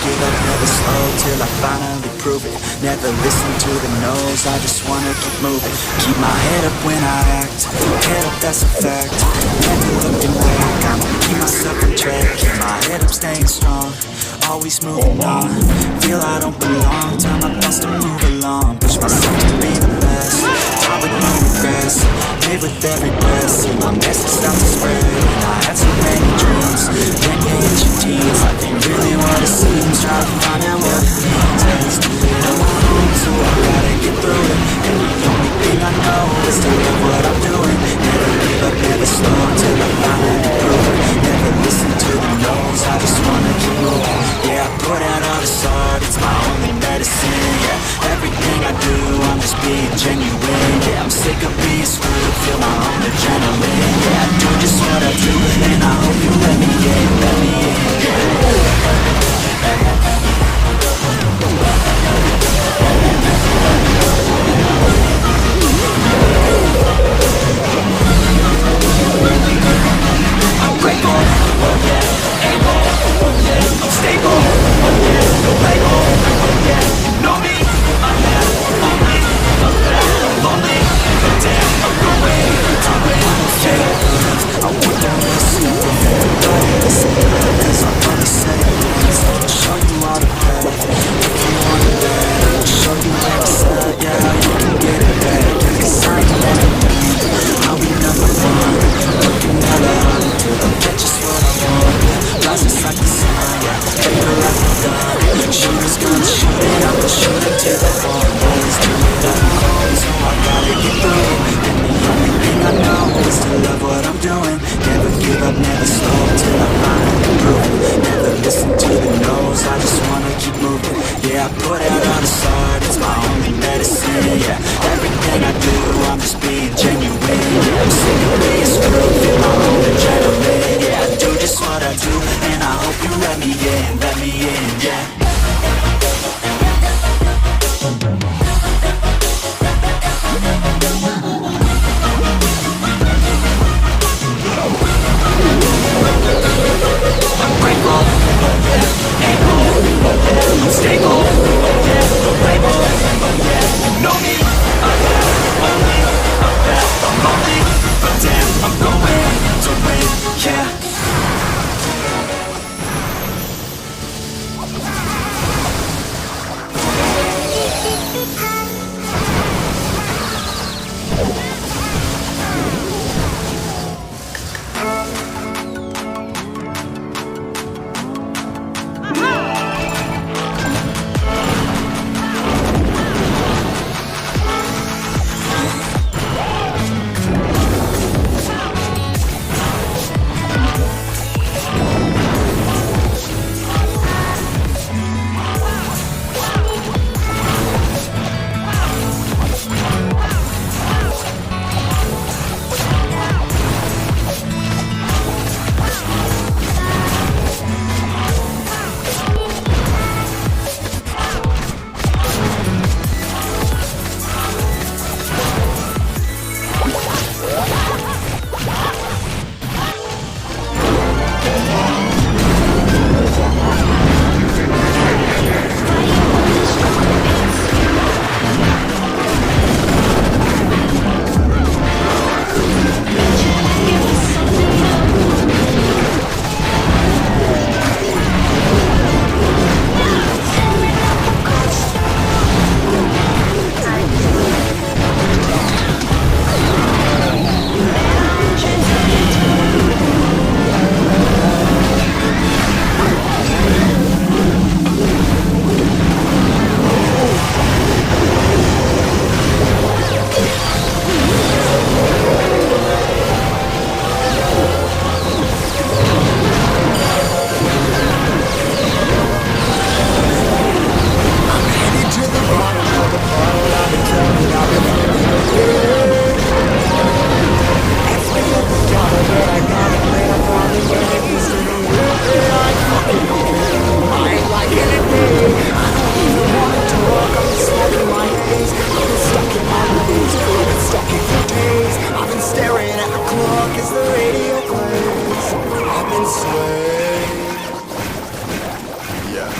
give up, never slow till I finally prove it. Never listen to the no's, I just wanna keep moving. Keep my head up when I act, head up, that's a fact. Never looking back, I'ma keep myself on track. Keep my head up, staying strong, always moving on. Feel I don't belong, try my best to move along. Push myself to be the best, die with no regrets. Live with every breath, see my message start to spread. And I had so many dreams, when you hit your teens, life ain't really what it seems. Try to find out what it means, and it's do it on my own, so I gotta get through it. And the only thing I know is to love what I'm doing. Never give up, never slow till I finally prove it. Never listen to the no's, I just wanna keep moving. Yeah, I put out all this art, it's my only medicine. Yeah, everything I do, I'm just being genuine. Yeah, I'm sick of being screwed, feel my own adrenaline. Yeah, I do just what I do, and I hope you let me in, let me in. I'm grateful, oh yeah, able, oh yeah, I'm stable, oh yeah, no label, oh yeah, know me, I'm that, only, I'm that, lonely, but damn, I'm going to win, yeah. I want the best, everybody listen, cause I'm gonna say things, I'll show you all the path. If you want it bad, I'll show you where it's at, yeah, you can get it back, cause I ain't letting me, I'll be number one, looking hella hard until I get just what I want, yeah, rises like the sun, yeah, paper like the gun, shooters gonna shoot it, I'ma shoot it till I fall, always do it on my own, so I gotta get through it, and the only thing I know is to love what I'm doing, never give up, never slow till I finally prove it, never listen to the no's, I just wanna keep moving, yeah, I put out all this art, it's my only medicine, yeah, everything I do, I'm just being genuine, yeah, I'm sick of being screwed, feel my own adrenaline, yeah, I do just what I do, and I hope you let me in, yeah. I'm grateful, oh yeah, able, oh yeah, I'm stable, oh yeah, no label, oh yeah, you know me, I'm that, only, I'm that, I'm lonely, but damn, I'm going to win, yeah.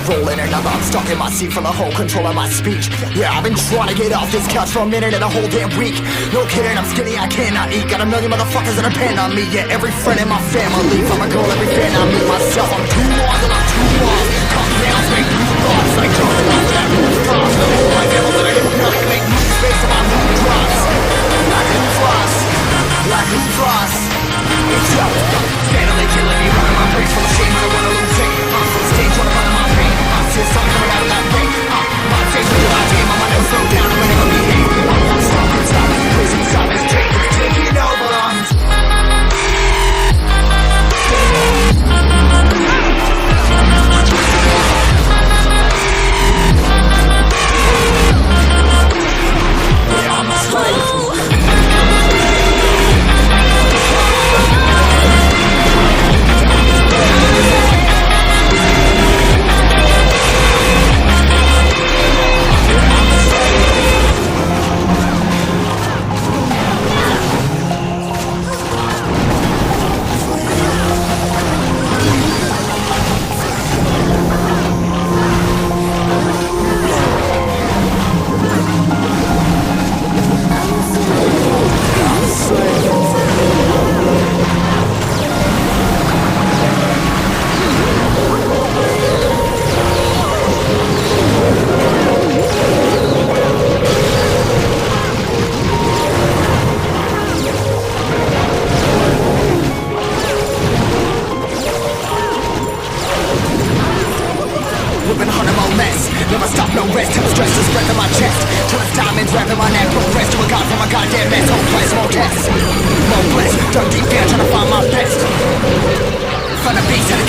rolling another. I'm stuck in my seat for the whole control of my speech. Yeah, I've been trying to get off this couch for a minute and a whole damn week. No kidding, I'm skinny, I cannot eat. Got a million motherfuckers that depend on me. Yeah, every friend in my family. From a girl, every fan I meet myself. I'm too lost and I'm too lost. Come down, make new thoughts. Like jumping off of that rooftop. Oh my devil that I didn't know. Make new space on my mood drops. Like who's lost? Like who's lost? It's up. Steadily killing me, running my brains full of shame. I don't wanna lose it. I'm from the stage, running out of my pain. I see something coming out of that rain. My face is my team, I'm gonna slow down, I'm gonna behave. I'm stopping, stopping, crazy, stopping, taking over. Yeah, I'm a slave. Never stop, no rest, till the stress is breath in my chest. Till it's diamonds wrapping my neck, progress to a god from a goddamn mess. Hopeless, more tests, more bliss, dug deep down trying to find my best. Find a beast and a